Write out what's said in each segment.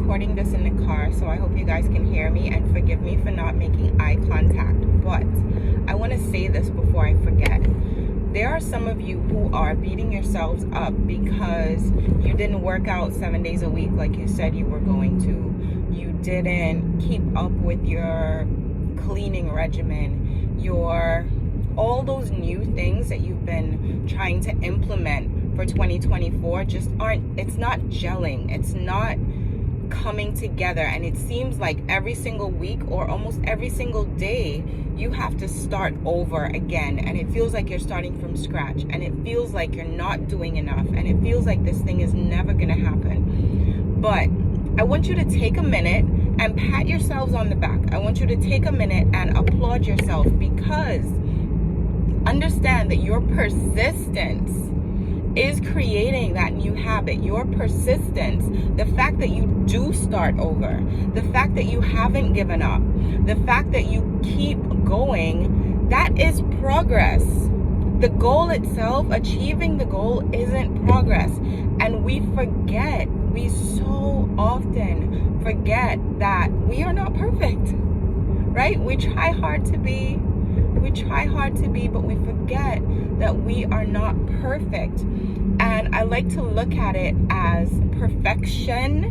recording this in the car, so I hope you guys can hear me, and forgive me for not making eye contact. But I want to say this before I forget. There are some of you who are beating yourselves up because you didn't work out 7 days a week like you said you were going to. You didn't keep up with your cleaning regimen, all those new things that you've been trying to implement for 2024 it's not gelling. It's not coming together, and it seems like every single week or almost every single day you have to start over again, and it feels like you're starting from scratch, and it feels like you're not doing enough, and it feels like this thing is never gonna happen. But I want you to take a minute and pat yourselves on the back. I want you to take a minute and applaud yourself, because understand that your persistence is creating that new habit. Your persistence, the fact that you do start over, the fact that you haven't given up, the fact that you keep going, that is progress. The goal itself, achieving the goal, isn't progress. And we so often forget that we are not perfect, right? We try hard to be, but we forget that we are not perfect. And I like to look at it as perfection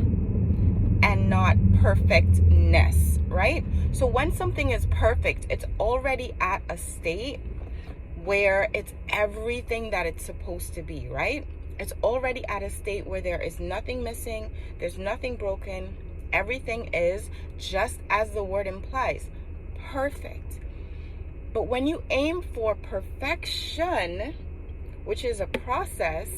and not perfectness, right? So when something is perfect, it's already at a state where it's everything that it's supposed to be, right? It's already at a state where there is nothing missing, there's nothing broken, everything is, just as the word implies, perfect. But when you aim for perfection, which is a process,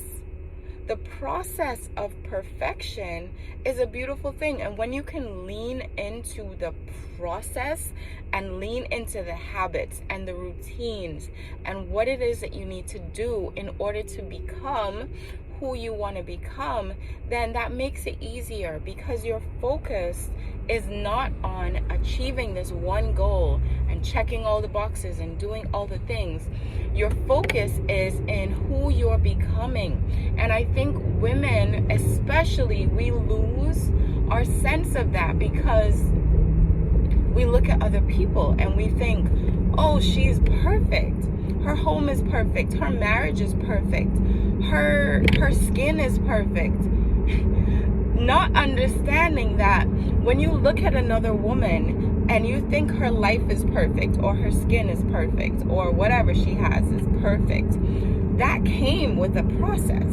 the process of perfection is a beautiful thing. And when you can lean into the process and lean into the habits and the routines and what it is that you need to do in order to become who you want to become, then that makes it easier, because your focus is not on achieving this one goal and checking all the boxes and doing all the things. Your focus is in who you're becoming. And I think women especially, we lose our sense of that, because we look at other people and we think, oh, she's perfect. Her home is perfect. Her marriage is perfect. Her skin is perfect. Not understanding that when you look at another woman and you think her life is perfect, or her skin is perfect, or whatever she has is perfect, that came with a process,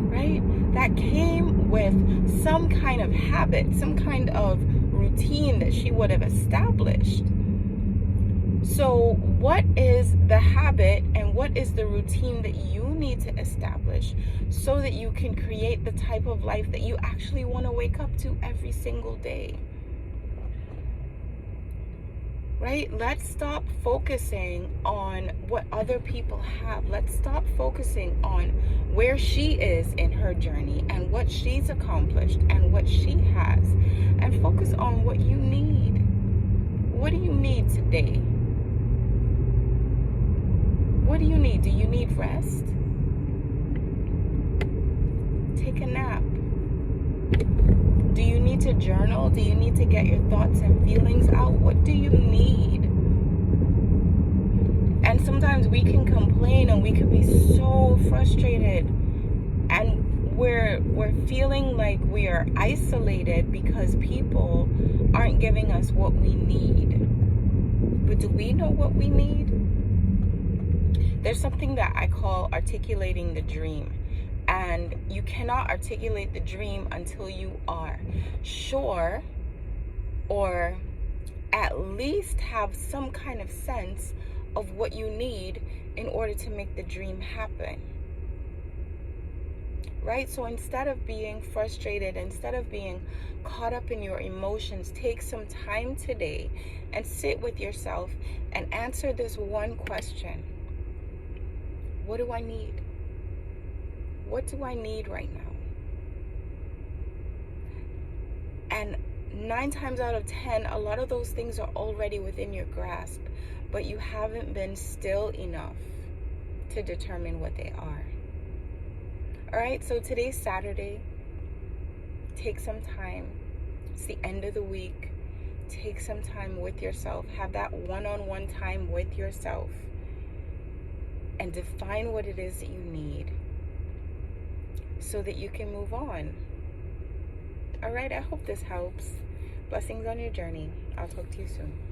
right? That came with some kind of habit, some kind of routine that she would have established. So what is the habit and what is the routine that you need to establish so that you can create the type of life that you actually want to wake up to every single day? Right? Let's stop focusing on what other people have. Let's stop focusing on where she is in her journey and what she's accomplished and what she has, and focus on what you need. What do you need today? What do you need? Do you need rest? Take a nap. Do you need to journal? Do you need to get your thoughts and feelings out? What do you need? And sometimes we can complain and we can be so frustrated, and we're feeling like we are isolated because people aren't giving us what we need. But do we know what we need? There's something that I call articulating the dream. And you cannot articulate the dream until you are sure, or at least have some kind of sense of what you need in order to make the dream happen. Right? So instead of being frustrated, instead of being caught up in your emotions, take some time today and sit with yourself and answer this one question. What do I need? What do I need right now? And 9 times out of 10, a lot of those things are already within your grasp, but you haven't been still enough to determine what they are. All right, so today's Saturday. take some time. It's the end of the week. Take some time with yourself. Have that one-on-one time with yourself. And define what it is that you need so that you can move on. All right, I hope this helps. Blessings on your journey. I'll talk to you soon.